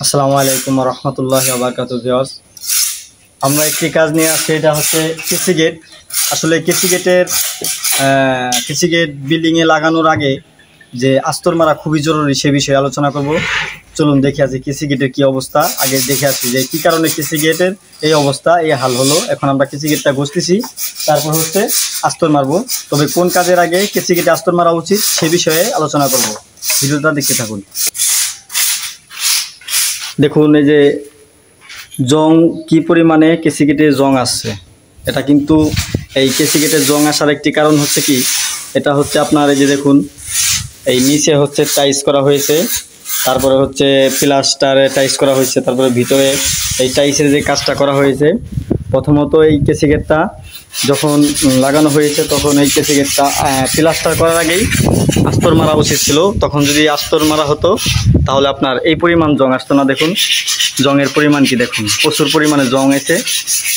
আসসালামু আলাইকুম ওয়া রাহমাতুল্লাহি ওয়া বারাকাতুহু ভিউয়ার্স। আমরা একটি কাজ নিয়ে আসছি, এটা হচ্ছে কেসি গেট। আসলে কেসি গেট বিল্ডিংয়ে লাগানোর আগে যে আস্তর মারা খুবই জরুরি, সে বিষয়ে আলোচনা করব। চলুন দেখে আসি কেসি গেটের কী অবস্থা। আগে দেখে আসি যে কী কারণে কেসি গেটের এই অবস্থা, এই হাল হলো। এখন আমরা কেসি গেটটা ঘষতেছি, তারপর হচ্ছে আস্তর মারবো। তবে কোন কাজের আগে কেসি গেটে আস্তর মারা উচিত সে বিষয়ে আলোচনা করব। ভিডিওটা দেখতে থাকুন। দেখুন এই যে জং কি পরিমাণে কেসি গেটে জং আসছে। এটা কিন্তু এই কেসি গেটে জং আসার একটি কারণ হচ্ছে কি, এটা হচ্ছে আপনার এই যে দেখুন এই নিচে হচ্ছে টাইস করা হয়েছে, তারপরে হচ্ছে প্লাস্টারে টাইস করা হয়েছে, তারপরে ভিতরে এই টাইসের যে কাজটা করা হয়েছে। প্রথমত এই কেসি গেটটা যখন লাগানো হয়েছে তখন এই কেসি গেটটা প্লাস্টার করার আগেই আস্তর মারা উচিত ছিল। তখন যদি আস্তর মারা হতো তাহলে আপনার এই পরিমাণ জং আসতো না। দেখুন জংয়ের পরিমাণ কি, দেখুন প্রচুর পরিমাণে জং এসে,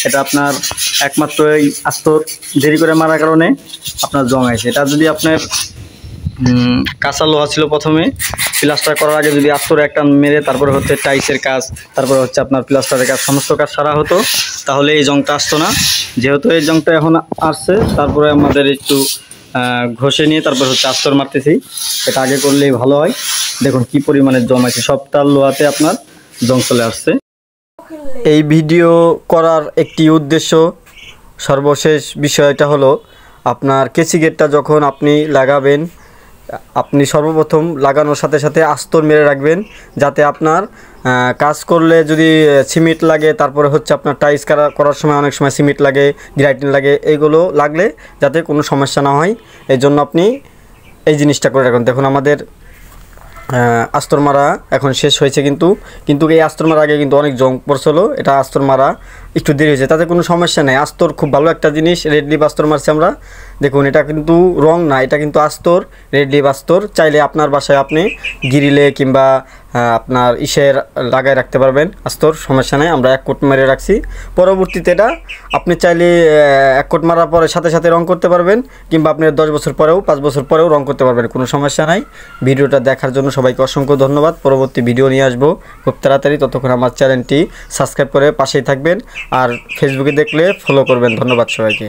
এটা আপনার একমাত্র এই আস্তর দেরি করে মারার কারণে আপনার জং আছে। এটা যদি আপনার কাঁচা লোহা ছিল, প্রথমে প্লাস্টার করার আগে যদি আস্তর একটা মেরে তারপরে হচ্ছে টাইসের কাজ, তারপরে হচ্ছে আপনার প্লাস্টারের কাজ, সমস্ত কাজ সারা হতো, তাহলে এই জংটা আসতো না। যেহেতু এই জংটা এখন আসছে, তারপরে আমাদের একটু ঘষে নিয়ে তারপর হচ্ছে আস্তর মারতেছি। এটা আগে করলেই ভালো হয়। দেখুন কি পরিমাণে জং আছে, সবটার লোহাতে আপনার জং চলে আসছে। এই ভিডিও করার একটি উদ্দেশ্য, সর্বশেষ বিষয়টা হলো আপনার কেসি গেটটা যখন আপনি লাগাবেন, আপনি সর্বপ্রথম লাগানোর সাথে সাথে আস্তর মেরে রাখবেন, যাতে আপনার কাজ করলে যদি সিমেন্ট লাগে, তারপরে হচ্ছে আপনার টাইস করার সময় অনেক সময় সিমেন্ট লাগে, গ্রাইটিন লাগে, এইগুলো লাগলে যাতে কোনো সমস্যা না হয়, এই জন্য আপনি এই জিনিসটা করে রাখুন। দেখুন আমাদের আস্তর মারা এখন শেষ হয়েছে, কিন্তু এই আস্তর মারা আগে কিন্তু অনেক জং পড়ছিল। এটা আস্তর মারা একটু দেরি হয়েছে, তাতে কোনো সমস্যা নেই। আস্তর খুব ভালো একটা জিনিস। রেড লিপ আস্তর মারছি আমরা। দেখুন এটা কিন্তু রং না, এটা কিন্তু আস্তর, রেড লিপ আস্তর। চাইলে আপনার বাসায় আপনি গ্রিলে কিংবা আপনার ইসের লাগায় রাখতে পারবেন আস্তর, সমস্যা নেই। আমরা এক কোট মেরে রাখছি। পরবর্তীতে এটা আপনি চাইলে এক কোট মারার পরে সাথে সাথে রং করতে পারবেন, কিংবা আপনি 10 বছর পরেও 5 বছর পরেও রং করতে পারবেন, কোনো সমস্যা নাই। ভিডিওটা দেখার জন্য সবাইকে অসংখ্য ধন্যবাদ। পরবর্তী ভিডিও নিয়ে আসবো খুব তাড়াতাড়ি। ততক্ষণ আমার চ্যানেলটি সাবস্ক্রাইব করে পাশেই থাকবেন, আর ফেসবুকে দেখলে ফলো করবেন। ধন্যবাদ সবাইকে।